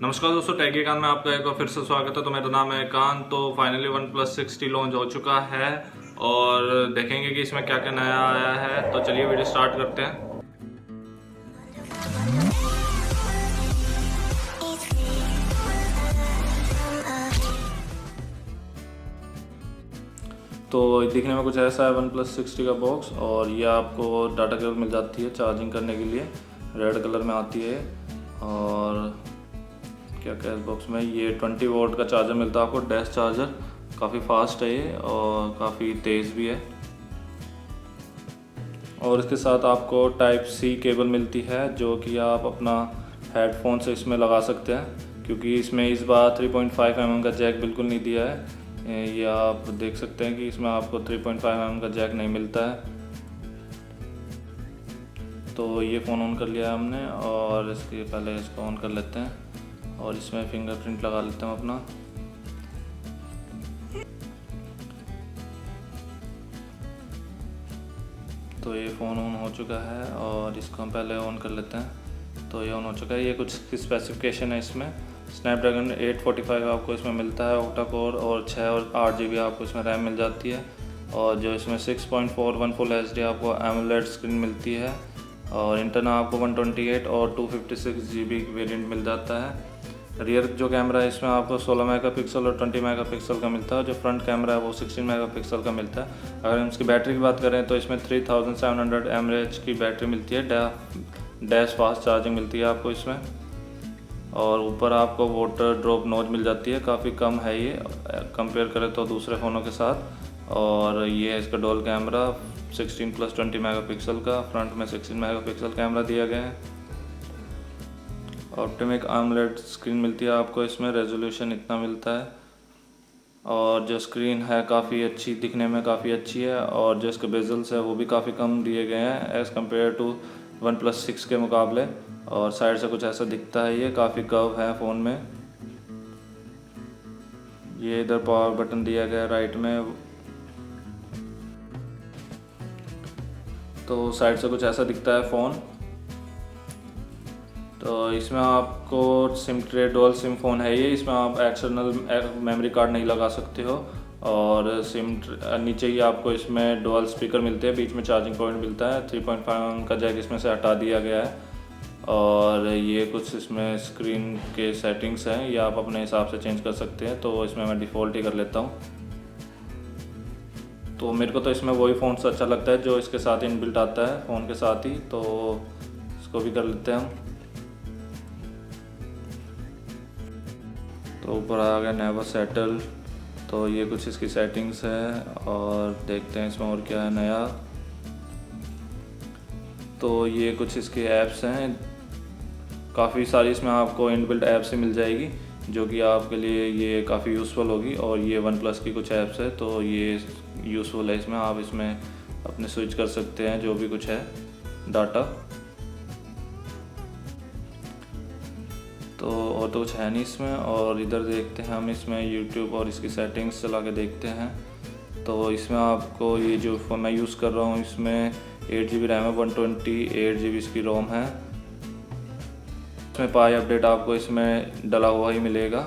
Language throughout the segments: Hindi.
नमस्कार दोस्तों, टेकी कान में आपका एक बार फिर से स्वागत है। तो मेरा नाम है कान। तो फाइनली OnePlus 6T लॉन्च हो चुका है और देखेंगे कि इसमें क्या क्या नया आया है। तो चलिए वीडियो स्टार्ट करते हैं। तो दिखने में कुछ ऐसा है OnePlus 6T का बॉक्स, और ये आपको डाटा केबल मिल जाती है चार्जिंग करने के लिए, रेड कलर में आती है। और क्या क्या इस बॉक्स में, ये 20 वोल्ट का चार्जर मिलता है आपको, डैश चार्जर। काफ़ी फास्ट है ये और काफ़ी तेज़ भी है। और इसके साथ आपको टाइप सी केबल मिलती है, जो कि आप अपना हेडफोन से इसमें लगा सकते हैं, क्योंकि इसमें इस बार 3.5 mm का जैक बिल्कुल नहीं दिया है। ये आप देख सकते हैं कि इसमें आपको 3.5 mm का जैक नहीं मिलता है। तो ये फ़ोन ऑन कर लिया है हमने, और इसके पहले इसको ऑन कर लेते हैं और इसमें फिंगरप्रिंट लगा लेते हैं अपना। तो ये फ़ोन ऑन हो चुका है और इसको हम पहले ऑन कर लेते हैं। तो ये ऑन हो चुका है। ये कुछ स्पेसिफिकेशन है इसमें। स्नैपड्रैगन 845 आपको इसमें मिलता है ऑक्टा कोर, और 6 और 8 GB आपको इसमें रैम मिल जाती है। और जो इसमें 6.41 फुल HD आपको एमोलेड स्क्रीन मिलती है, और इंटरनल आपको 128 और 256 GB वेरिएंट मिल जाता है। रियर जो कैमरा है इसमें आपको 16 मेगापिक्सल और 20 मेगापिक्सल का मिलता है। जो फ्रंट कैमरा है वो 16 मेगापिक्सल का मिलता है। अगर हम इसकी बैटरी की बात करें तो इसमें 3700 mAh की बैटरी मिलती है। डैश फास्ट चार्जिंग मिलती है आपको इसमें। और ऊपर आपको वाटर ड्रॉप नॉच मिल जाती है, काफ़ी कम है ये कंपेयर करें तो दूसरे फ़ोनों के साथ। और ये है इसका डुअल कैमरा 16+20 मेगापिक्सल का, फ्रंट में 16 मेगापिक्सल कैमरा दिया गया है। ऑप्टिमिक AMOLED स्क्रीन मिलती है आपको इसमें, रेजोल्यूशन इतना मिलता है। और जो स्क्रीन है काफ़ी अच्छी, दिखने में काफ़ी अच्छी है। और जो इसके बेजल्स है वो भी काफ़ी कम दिए गए हैं एज़ कम्पेयर टू OnePlus 6 के मुकाबले। और साइड से कुछ ऐसा दिखता है, ये काफ़ी कर्व है फ़ोन में। ये इधर पावर बटन दिया गया है राइट में। तो साइड से कुछ ऐसा दिखता है फ़ोन। तो इसमें आपको SIM tray dual SIM phone है ये, इसमें आप एक्सटर्नल मेमोरी कार्ड नहीं लगा सकते हो। और नीचे ही आपको इसमें डुअल स्पीकर मिलते हैं, बीच में चार्जिंग पॉइंट मिलता है। 3.5 mm का जैक इसमें से हटा दिया गया है। और ये कुछ इसमें स्क्रीन के सेटिंग्स हैं, ये आप अपने हिसाब से चेंज कर सकते हैं। तो इसमें मैं डिफ़ॉल्ट ही कर लेता हूँ। तो मेरे को तो इसमें वही फ़ोन से अच्छा लगता है जो इसके साथ इनबिल्ट आता है फ़ोन के साथ ही, तो इसको भी कर लेते हैं हम। तो ऊपर आ गया नेवर सेटल। तो ये कुछ इसकी सेटिंग्स है, और देखते हैं इसमें और क्या है नया। तो ये कुछ इसके ऐप्स हैं, काफ़ी सारी इसमें आपको इनबिल्ट ऐप्स ही मिल जाएगी, जो कि आपके लिए ये काफ़ी यूज़फुल होगी। और ये OnePlus की कुछ ऐप्स है, तो ये यूज़फुल है। इसमें आप इसमें अपने स्विच कर सकते हैं जो भी कुछ है डाटा। तो और तो कुछ है नहीं इसमें। और इधर देखते हैं हम इसमें YouTube और इसकी सेटिंग्स चला के देखते हैं। तो इसमें आपको ये जो फ़ोन मैं यूज़ कर रहा हूँ इसमें 8 GB रैम है, 128 GB इसकी रोम है। इसमें पाई अपडेट आपको इसमें डला हुआ ही मिलेगा।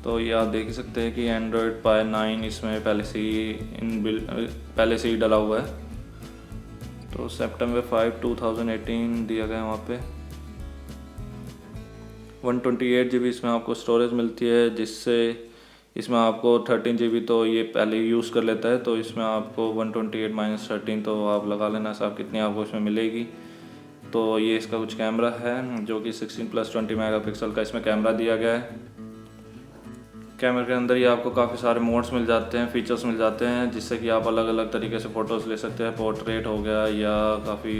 तो ये आप देख ही सकते हैं कि Android Pie 9 इसमें पहले से ही डला हुआ है। तो September 5, 2018 दिया गया है वहाँ पे। 128 GB इसमें आपको स्टोरेज मिलती है, जिससे इसमें आपको 13 GB तो ये पहले यूज़ कर लेता है। तो इसमें आपको 128 - 13 तो आप लगा लेना साहब कितनी आपको इसमें मिलेगी। तो ये इसका कुछ कैमरा है, जो कि 16+20 मेगापिक्सल का इसमें कैमरा दिया गया है। कैमरे के अंदर ही आपको काफ़ी सारे मोड्स मिल जाते हैं, फीचर्स मिल जाते हैं, जिससे कि आप अलग अलग तरीके से फ़ोटोज़ ले सकते हैं। पोर्ट्रेट हो गया या काफ़ी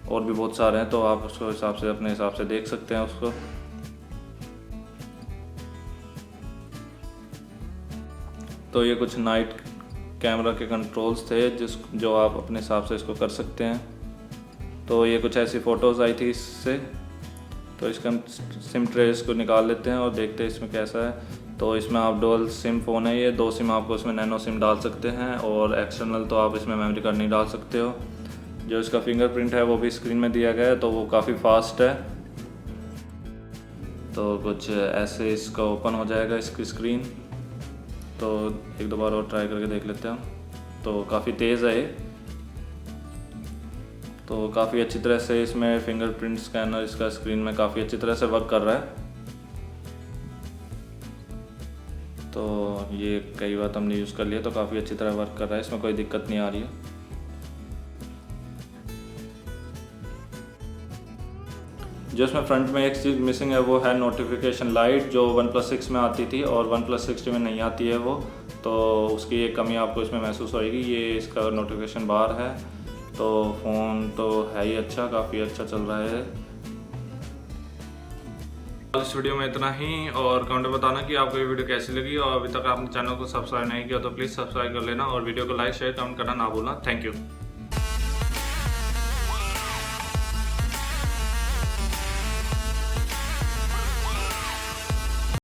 और भी बहुत सारे हैं, तो आप उसको हिसाब से अपने हिसाब से देख सकते हैं उसको। तो ये कुछ नाइट कैमरा के कंट्रोल्स थे जो आप अपने हिसाब से इसको कर सकते हैं। तो ये कुछ ऐसी फ़ोटोज़ आई थी इससे। तो इसका हम सिम ट्रेस को निकाल लेते हैं और देखते हैं इसमें कैसा है। तो इसमें आप डुअल सिम फ़ोन है ये, 2 सिम आपको इसमें नैनो सिम डाल सकते हैं, और एक्सटर्नल तो आप इसमें मेमोरी कार्ड नहीं डाल सकते हो। जो इसका फिंगरप्रिंट है वो भी स्क्रीन में दिया गया है, तो वो काफ़ी फास्ट है। तो कुछ ऐसे इसका ओपन हो जाएगा इसकी स्क्रीन। तो एक दो बार और ट्राई करके देख लेते हैं हम। तो काफ़ी तेज़ है ये, तो काफ़ी अच्छी तरह से इसमें फिंगरप्रिंट स्कैनर इसका स्क्रीन में काफ़ी अच्छी तरह से वर्क कर रहा है। तो ये कई बार हमने यूज़ कर लिया, तो काफ़ी अच्छी तरह वर्क कर रहा है, इसमें कोई दिक्कत नहीं आ रही है। जो इसमें फ्रंट में एक चीज़ मिसिंग है वो है नोटिफिकेशन लाइट, जो OnePlus 6 में आती थी और OnePlus 6 में नहीं आती है वो, तो उसकी एक कमी आपको इसमें महसूस होएगी। ये इसका नोटिफिकेशन बार है। तो फ़ोन तो है ही अच्छा, काफ़ी अच्छा चल रहा है। इस वीडियो में इतना ही, और कमेंट में बताना कि आपको ये वीडियो कैसी लगी, और अभी तक आपने चैनल को सब्सक्राइब नहीं किया तो प्लीज़ सब्सक्राइब कर लेना, और वीडियो को लाइक शेयर कमेंट करना ना भूलना। Thank you.